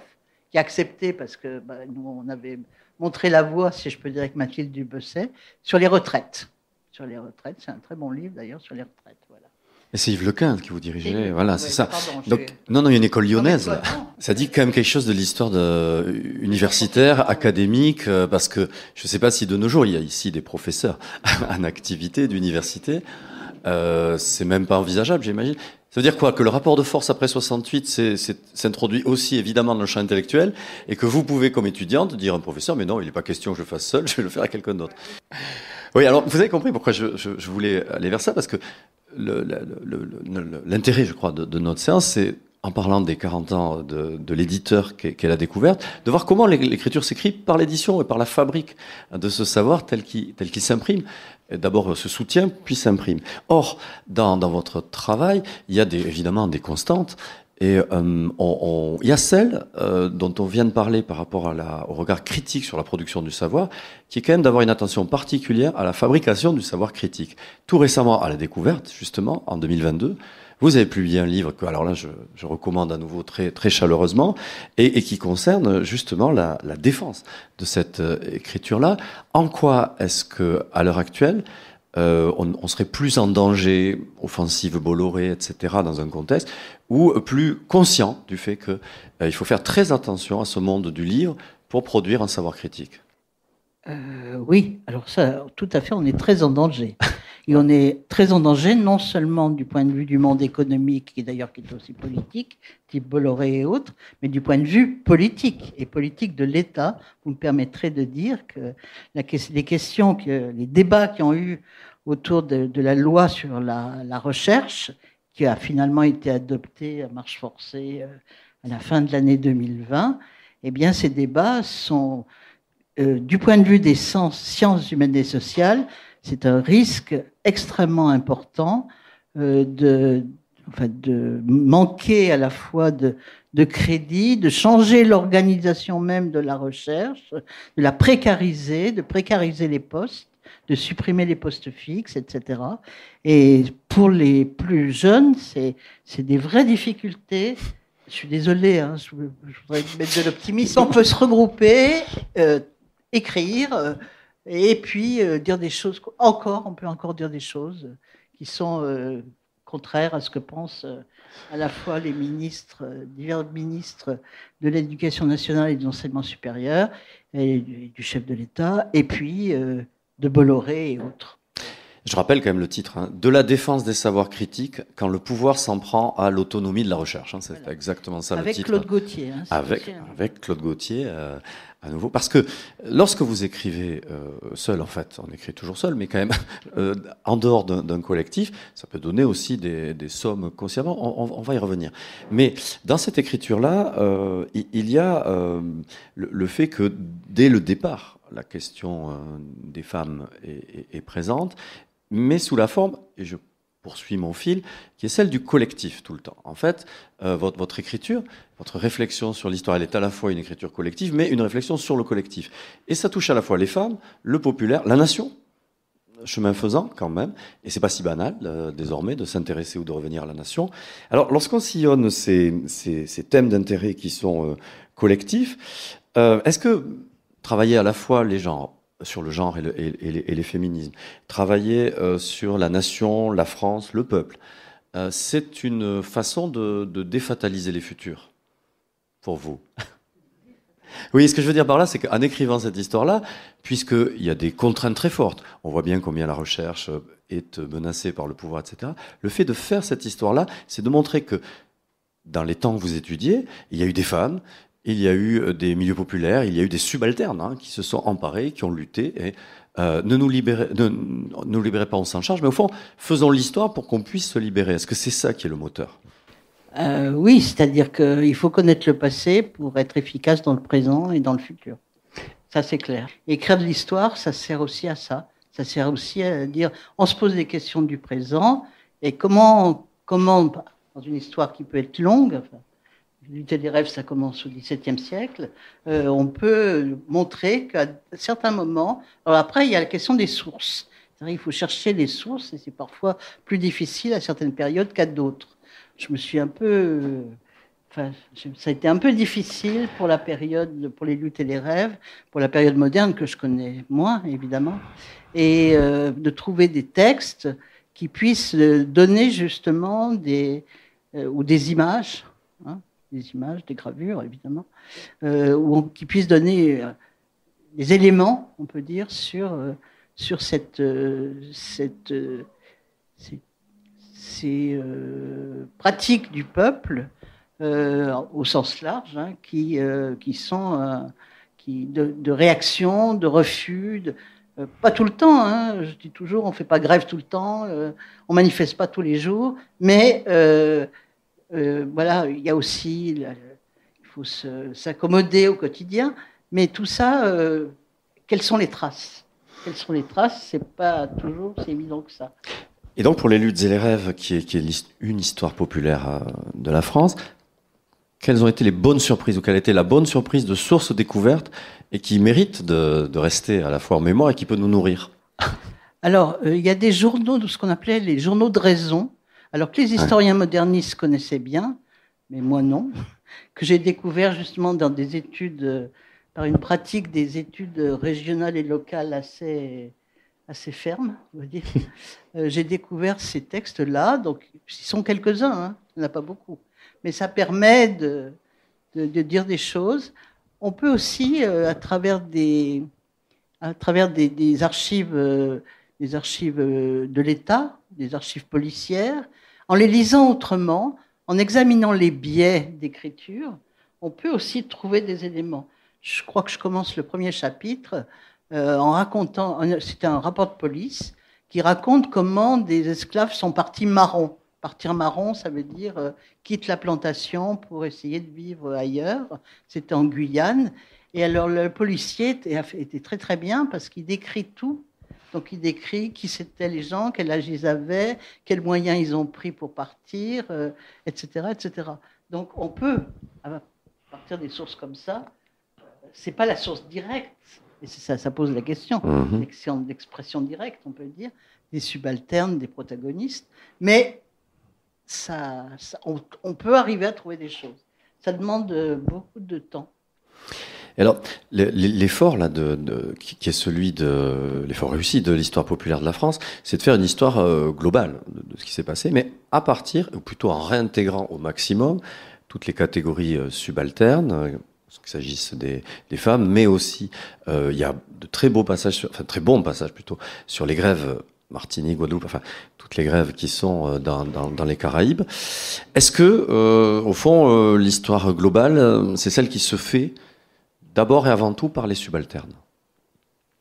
qui a accepté parce que nous, on avait montré la voie, si je peux dire, avec Mathilde Dubesset, sur les retraites. Sur les retraites, c'est un très bon livre d'ailleurs sur les retraites. Voilà. Et c'est Yves Lequin qui vous dirigez, voilà, c'est ça. Pardon, donc, non, il y a une école lyonnaise. Là. Ça dit quand même quelque chose de l'histoire universitaire, académique, parce que je ne sais pas si de nos jours, il y a ici des professeurs en activité d'université. C'est même pas envisageable, j'imagine. Ça veut dire quoi? Que le rapport de force après 68 s'introduit aussi évidemment dans le champ intellectuel, et que vous pouvez, comme étudiante, dire à un professeur, mais non, il n'est pas question que je le fasse seul, je vais le faire à quelqu'un d'autre. Oui, alors vous avez compris pourquoi je voulais aller vers ça, parce que l'intérêt, je crois, de notre séance, c'est, en parlant des 40 ans de l'éditeur qu'est la découverte, de voir comment l'écriture s'écrit par l'édition et par la fabrique de ce savoir tel qu'il s'imprime. D'abord se soutient, puis s'imprime. Or, dans votre travail, il y a évidemment des constantes. Et il y a celle dont on vient de parler par rapport au regard critique sur la production du savoir, qui est quand même d'avoir une attention particulière à la fabrication du savoir critique. Tout récemment, à la découverte, justement, en 2022, vous avez publié un livre que, alors là, je recommande à nouveau très, très chaleureusement, et qui concerne justement la défense de cette écriture-là. En quoi est-ce que, à l'heure actuelle, on serait plus en danger, offensive Bolloré, etc., dans un contexte, ou plus conscient du fait qu'il faut faire très attention à ce monde du livre pour produire un savoir critique? Oui, alors ça, tout à fait, on est très en danger. Et on est très en danger, non seulement du point de vue du monde économique, qui est aussi politique, type Bolloré et autres, mais du point de vue politique, et politique de l'État. Vous me permettrez de dire que les débats qui ont eu autour de la loi sur la recherche, qui a finalement été adoptée à marche forcée à la fin de l'année 2020, eh bien, ces débats sont, du point de vue des sciences humaines et sociales, c'est un risque extrêmement important de manquer à la fois de de crédit, de changer l'organisation même de la recherche, de la précariser, de précariser les postes, de supprimer les postes fixes, etc. Et pour les plus jeunes, c'est des vraies difficultés. Je suis désolée, hein, je voudrais mettre de l'optimisme. On peut se regrouper, écrire, et puis dire des choses. On peut encore dire des choses qui sont contraires à ce que pensent à la fois les ministres, divers ministres de l'Éducation nationale et de l'enseignement supérieur, et du chef de l'État, et puis de Bolloré et autres. Je rappelle quand même le titre, hein, de la défense des savoirs critiques quand le pouvoir s'en prend à l'autonomie de la recherche. Hein, c'est voilà. Exactement ça le titre. Avec Claude Gauthier. Hein, avec Claude Gauthier, à nouveau. Parce que lorsque vous écrivez seul, en fait, on écrit toujours seul, mais quand même, en dehors d'un collectif, ça peut donner aussi des sommes consciemment. On va y revenir. Mais dans cette écriture-là, il y a le fait que dès le départ, la question des femmes est présente, mais sous la forme, et je poursuis mon fil, qui est celle du collectif tout le temps. En fait, votre écriture, votre réflexion sur l'histoire, elle est à la fois une écriture collective, mais une réflexion sur le collectif. Et ça touche à la fois les femmes, le populaire, la nation, chemin faisant quand même, et c'est pas si banal désormais de s'intéresser ou de revenir à la nation. Alors, lorsqu'on sillonne ces thèmes d'intérêt qui sont collectifs, est-ce que travailler à la fois les genres, sur le genre et les féminismes, travailler sur la nation, la France, le peuple, c'est une façon de défataliser les futurs, pour vous? Oui, ce que je veux dire par là, c'est qu'en écrivant cette histoire-là, puisqu'il y a des contraintes très fortes, on voit bien combien la recherche est menacée par le pouvoir, etc., le fait de faire cette histoire-là, c'est de montrer que dans les temps que vous étudiez, il y a eu des femmes, il y a eu des milieux populaires, il y a eu des subalternes hein, qui se sont emparés, qui ont lutté. Et ne nous libérez pas, on s'en charge. Mais au fond, faisons l'histoire pour qu'on puisse se libérer. Est-ce que c'est ça qui est le moteur? Oui, c'est-à-dire qu'il faut connaître le passé pour être efficace dans le présent et dans le futur. Ça, c'est clair. Écrire de l'histoire, ça sert aussi à ça. Ça sert aussi à dire, on se pose des questions du présent et comment dans une histoire qui peut être longue, enfin, Lutter des rêves, ça commence au XVIIe siècle. On peut montrer qu'à certains moments... Alors après, il y a la question des sources. Il faut chercher les sources et c'est parfois plus difficile à certaines périodes qu'à d'autres. Je me suis un peu... ça a été un peu difficile pour la période, pour les luttes et les rêves, pour la période moderne que je connais moins, évidemment, et de trouver des textes qui puissent donner justement ou des images, hein, des gravures, évidemment, qui puissent donner des éléments, on peut dire, sur ces pratiques du peuple, au sens large, hein, qui sont de réaction, de refus, pas tout le temps, hein, je dis toujours, on ne fait pas grève tout le temps, on ne manifeste pas tous les jours, mais... voilà, il y a aussi, il faut s'accommoder au quotidien, mais tout ça, quelles sont les traces? Quelles sont les traces? C'est pas toujours si évident que ça. Et donc pour les luttes et les rêves, qui est une histoire populaire de la France, quelles ont été les bonnes surprises, ou quelle a été la bonne surprise de sources découvertes et qui mérite de rester à la fois en mémoire et qui peut nous nourrir? Alors, il y a des journaux, de ce qu'on appelait les journaux de raison, alors que les historiens modernistes connaissaient bien, mais moi non, que j'ai découvert justement dans des études, par une pratique des études régionales et locales assez fermes, on va dire. J'ai découvert ces textes-là, donc ils sont quelques-uns, hein, il n'y en a pas beaucoup, mais ça permet de dire des choses. On peut aussi, à travers des archives de l'État, des archives policières, en les lisant autrement, en examinant les biais d'écriture, on peut aussi trouver des éléments. Je crois que je commence le premier chapitre en racontant, c'est un rapport de police qui raconte comment des esclaves sont partis marrons. Partir marron, ça veut dire quitte la plantation pour essayer de vivre ailleurs. C'était en Guyane. Et alors le policier était très très bien parce qu'il décrit tout. Donc il décrit qui c'étaient les gens, quel âge ils avaient, quels moyens ils ont pris pour partir, etc., etc. Donc on peut, à partir des sources comme ça, c'est pas la source directe, et ça pose la question, l'expression directe, on peut le dire, des subalternes, des protagonistes, mais on peut arriver à trouver des choses. Ça demande beaucoup de temps. Alors, l'effort là qui est celui de l'effort réussi de l'histoire populaire de la France, c'est de faire une histoire globale de ce qui s'est passé, mais à partir, ou plutôt en réintégrant au maximum toutes les catégories subalternes, qu'il s'agisse des femmes, mais aussi il y a de très beaux passages, très bons passages plutôt, sur les grèves Martinique, Guadeloupe, enfin toutes les grèves qui sont dans les Caraïbes. Est-ce que, au fond, l'histoire globale, c'est celle qui se fait d'abord et avant tout par les subalternes?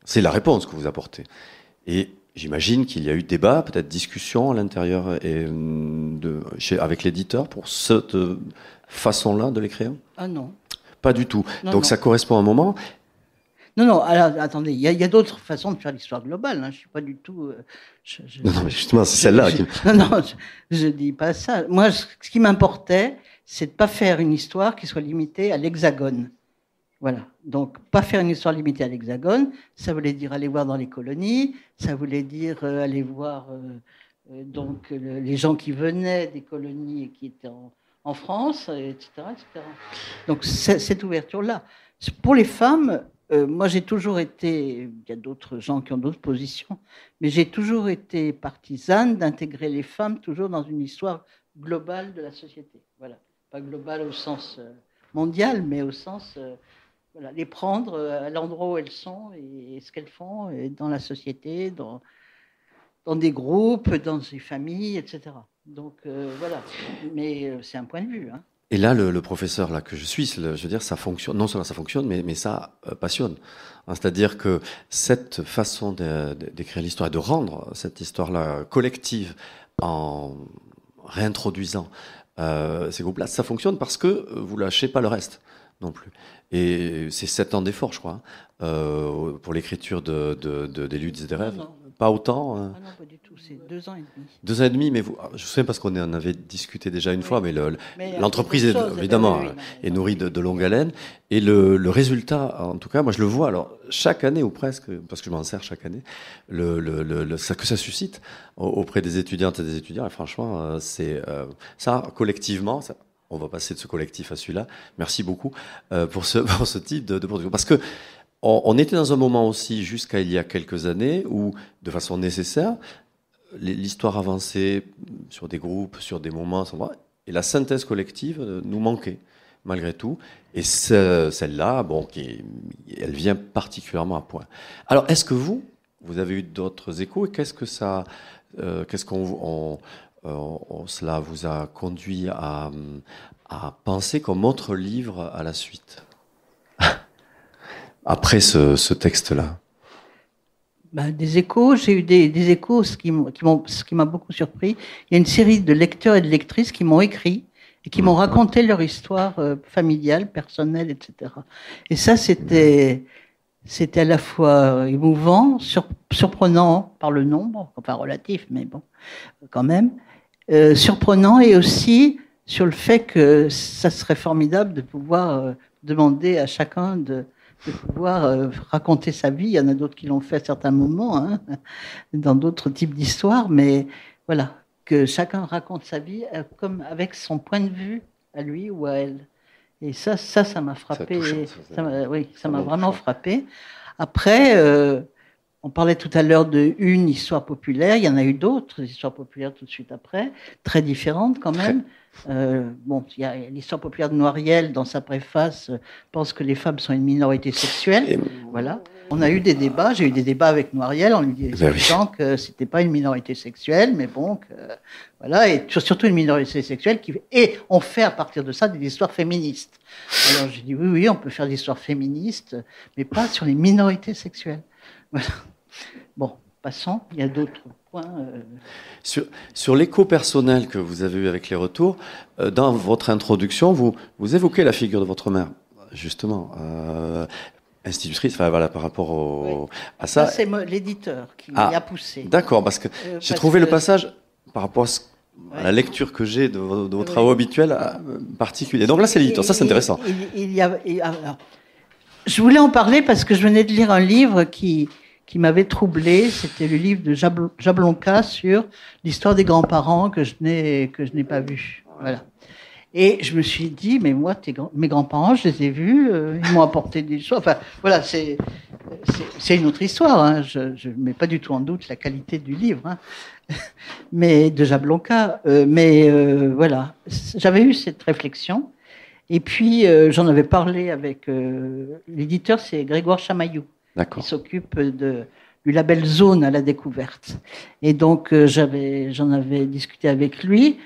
C'est la réponse que vous apportez. Et j'imagine qu'il y a eu débat, peut-être discussion à l'intérieur avec l'éditeur pour cette façon-là de l'écrire? Ah non. Pas du tout. Non, donc non. ça correspond à un moment. Non, alors attendez, il y a d'autres façons de faire l'histoire globale. Hein. Je suis pas du tout. Non, mais justement, c'est celle-là. Non, je dis pas ça. Moi, ce qui m'importait, c'est de pas faire une histoire qui soit limitée à l'Hexagone. Voilà. Donc, pas faire une histoire limitée à l'Hexagone, ça voulait dire aller voir dans les colonies, ça voulait dire aller voir donc les gens qui venaient des colonies et qui étaient en France, etc., etc. Donc, cette ouverture-là. Pour les femmes, moi, j'ai toujours été, il y a d'autres gens qui ont d'autres positions, mais j'ai toujours été partisane d'intégrer les femmes toujours dans une histoire globale de la société. Voilà. Pas globale au sens mondial, mais au sens... voilà, les prendre à l'endroit où elles sont et ce qu'elles font dans la société, dans des groupes, dans des familles, etc. Donc voilà, mais c'est un point de vue. Hein. Et là, le professeur là que je suis, je veux dire, ça fonctionne. Non seulement ça fonctionne, mais ça passionne. Hein, c'est-à-dire que cette façon d'écrire l'histoire et de rendre cette histoire-là collective en réintroduisant ces groupes-là, ça fonctionne parce que vous lâchez pas le reste non plus. Et c'est 7 ans d'effort, je crois, pour l'écriture des luttes et des rêves. Non. Pas autant. Ah non, pas du tout. C'est 2 ans et demi. 2 ans et demi, mais je me souviens parce qu'on en avait discuté déjà une fois, mais l'entreprise, évidemment, est nourrie de longue haleine. Et le résultat, en tout cas, moi je le vois, alors, chaque année ou presque, parce que je m'en sers chaque année, que ça suscite auprès des étudiantes et des étudiants. Et franchement, c'est ça, collectivement, ça, on va passer de ce collectif à celui-là. Merci beaucoup pour ce type de production. Parce que on était dans un moment aussi, jusqu'à il y a quelques années, où, de façon nécessaire, l'histoire avançait sur des groupes, sur des moments, et la synthèse collective nous manquait, malgré tout. Et celle-là, bon, elle vient particulièrement à point. Alors, est-ce que vous avez eu d'autres échos, et cela vous a conduit à penser comme autre livre à la suite? Après ce texte-là? Des échos, j'ai eu des échos, ce qui m'a beaucoup surpris. Il y a une série de lecteurs et de lectrices qui m'ont écrit et qui m'ont raconté leur histoire familiale, personnelle, etc. Et ça, c'était à la fois émouvant, surprenant par le nombre, enfin relatif, mais bon, quand même, surprenant, et aussi sur le fait que ça serait formidable de pouvoir demander à chacun de pouvoir raconter sa vie. Il y en a d'autres qui l'ont fait à certains moments, hein, dans d'autres types d'histoires, mais voilà, que chacun raconte sa vie comme avec son point de vue à lui ou à elle. Et ça m'a frappé. Ça m'a vraiment frappé. Après, on parlait tout à l'heure d'une histoire populaire. Il y en a eu d'autres histoires populaires tout de suite après, très différentes quand même. Il y a l'histoire populaire de Noiriel, dans sa préface, pense que les femmes sont une minorité sexuelle. Voilà. On a eu des débats, j'ai eu des débats avec Noiriel en lui disant que c'était pas une minorité sexuelle, mais bon, voilà, et surtout une minorité sexuelle et on fait à partir de ça des histoires féministes. Alors j'ai dit oui, on peut faire des histoires féministes, mais pas sur les minorités sexuelles. Voilà. Bon, passons, il y a d'autres points. Sur l'écho personnel que vous avez eu avec les retours, dans votre introduction, vous évoquez la figure de votre mère, justement, institutrice, enfin voilà, par rapport à ça. Ça, c'est l'éditeur qui m'y a poussé. D'accord, parce que j'ai trouvé le passage par rapport à ce la lecture que j'ai de vos travaux habituels particuliers. Donc là, c'est l'éditeur. Ça, c'est intéressant. Alors, je voulais en parler parce que je venais de lire un livre qui m'avait troublé. C'était le livre de Jablonka sur l'histoire des grands-parents que je n'ai pas vu. Voilà. Et je me suis dit, mais moi, mes grands-parents, je les ai vus, ils m'ont apporté des choses. Enfin, voilà, c'est une autre histoire. Hein. Je ne mets pas du tout en doute la qualité du livre, hein. Mais de Jablonka. Voilà, j'avais eu cette réflexion. Et puis, j'en avais parlé avec l'éditeur, c'est Grégoire Chamaillou, qui s'occupe du label Zone à la découverte. Et donc, j'en avais discuté avec lui.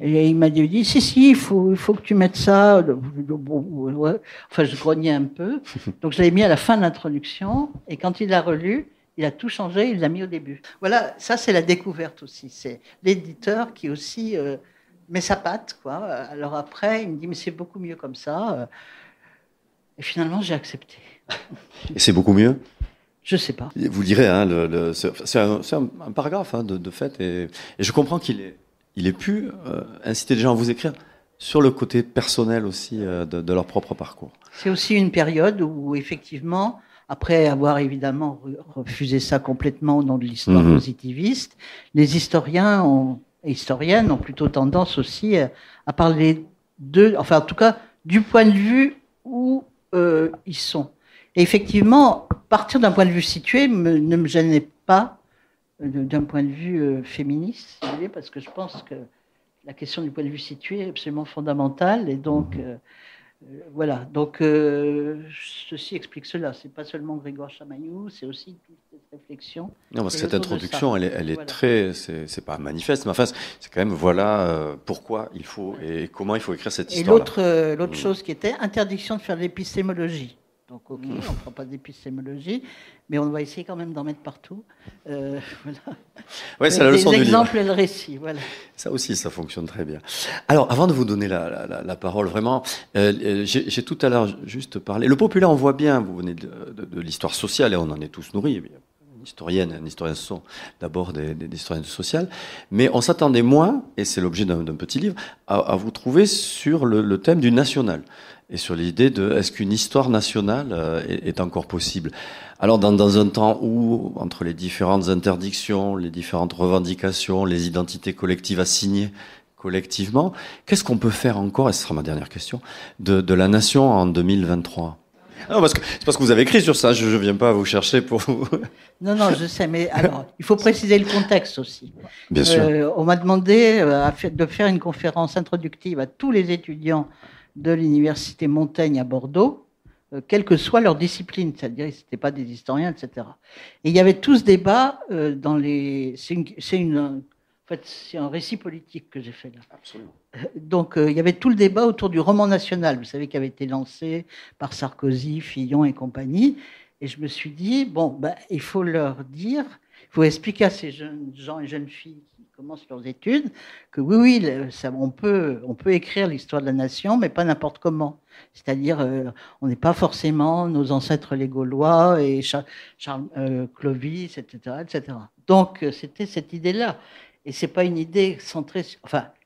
Et il m'a dit, si, il faut que tu mettes ça. Ouais. Enfin, je grognais un peu. Donc, je l'avais mis à la fin de l'introduction. Et quand il l'a relu, il a tout changé, il l'a mis au début. Voilà, ça, c'est la découverte aussi. C'est l'éditeur qui aussi met sa patte, quoi. Alors après, il me dit, mais c'est beaucoup mieux comme ça. Et finalement, j'ai accepté. Et c'est beaucoup mieux ? Je sais pas. Vous direz, hein, c'est un paragraphe, hein, de fait. Et je comprends qu'il ait pu inciter les gens à vous écrire sur le côté personnel aussi de leur propre parcours. C'est aussi une période où, effectivement, après avoir évidemment refusé ça complètement au nom de l'histoire positiviste, les historiens et historiennes ont plutôt tendance aussi à parler enfin en tout cas, du point de vue où ils sont. Et effectivement, partir d'un point de vue situé ne me gênait pas d'un point de vue féministe, si vous voulez, parce que je pense que la question du point de vue situé est absolument fondamentale. Et donc, voilà. Donc, ceci explique cela. C'est pas seulement Grégoire Chamaillou, c'est aussi toute cette réflexion. Non, parce que cette introduction, elle est voilà. Très... C'est pas manifeste, mais enfin, c'est quand même, voilà, pourquoi il faut et comment il faut écrire cette histoire. Et l'autre chose qui était interdiction de faire de l'épistémologie. Donc, ok, on ne fera pas d'épistémologie, mais on va essayer quand même d'en mettre partout. Voilà. Ouais, c'est la leçon du livre. L'exemple et le récit, voilà. Ça aussi, ça fonctionne très bien. Alors, avant de vous donner la parole, vraiment, j'ai tout à l'heure juste parlé. Le populaire, on voit bien, vous venez de l'histoire sociale, et on en est tous nourris. Un historien, ce sont d'abord des historiennes sociales, mais on s'attendait moins, et c'est l'objet d'un petit livre, à vous trouver sur le thème du national. Et sur l'idée de est-ce qu'une histoire nationale est encore possible. Alors dans un temps où, entre les différentes interdictions, les différentes revendications, les identités collectives assignées collectivement, qu'est-ce qu'on peut faire encore, et ce sera ma dernière question, de la nation en 2023 ? Non, c'est parce que vous avez écrit sur ça, je ne viens pas vous chercher pour vous... Non, je sais, mais alors, il faut préciser le contexte aussi. Bien sûr. On m'a demandé de faire une conférence introductive à tous les étudiants de l'université Montaigne à Bordeaux, quelle que soit leur discipline, c'est-à-dire que ce n'étaient pas des historiens, etc. Et il y avait tout ce débat dans les... En fait, c'est un récit politique que j'ai fait là. Absolument. Donc, il y avait tout le débat autour du roman national, vous savez, qui avait été lancé par Sarkozy, Fillon et compagnie. Et je me suis dit, il faut leur dire, il faut expliquer à ces jeunes gens et jeunes filles qui commencent leurs études que oui, on peut écrire l'histoire de la nation, mais pas n'importe comment. C'est-à-dire, on n'est pas forcément nos ancêtres les Gaulois et Charles Clovis, etc., etc. Donc, c'était cette idée-là. Et c'est pas une idée centrée,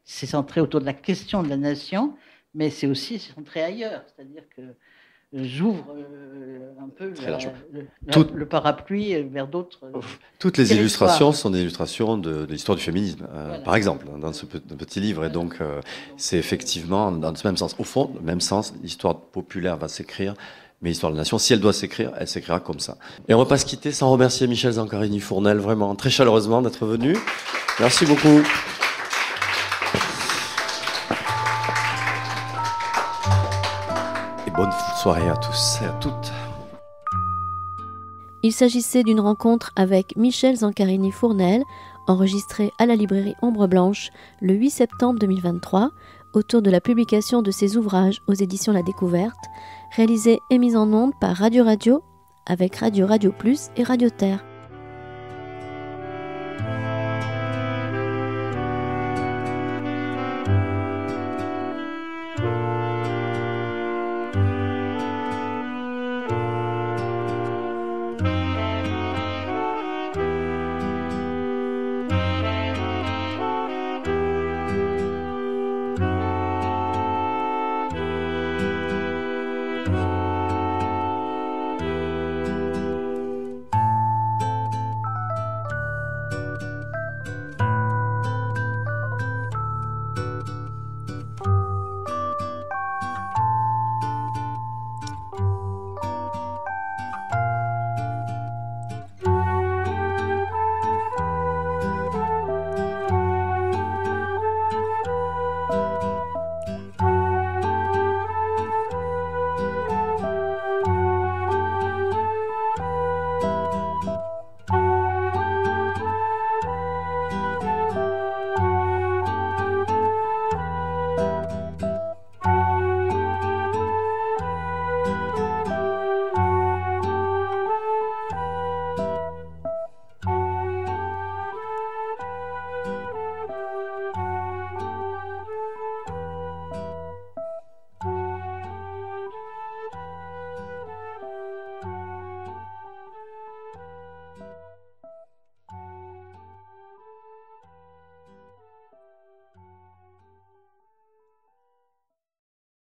c'est centré autour de la question de la nation, mais c'est aussi centré ailleurs. C'est-à-dire que j'ouvre un peu le parapluie vers d'autres. Toutes les illustrations sont des illustrations de l'histoire du féminisme, voilà. Par exemple, dans ce petit livre. Et donc, c'est effectivement dans ce même sens. Au fond, le même sens, l'histoire populaire va s'écrire. Mais l'histoire de la nation, si elle doit s'écrire, elle s'écrira comme ça. Et on ne va pas se quitter sans remercier Michel Zancarini-Fournel, vraiment, très chaleureusement d'être venu. Merci beaucoup. Et bonne soirée à tous et à toutes. Il s'agissait d'une rencontre avec Michel Zancarini-Fournel, enregistrée à la librairie Ombre Blanche le 8 septembre 2023, autour de la publication de ses ouvrages aux éditions La Découverte, réalisée et mise en onde par Radio Radio, avec Radio Radio Plus et Radio Terre.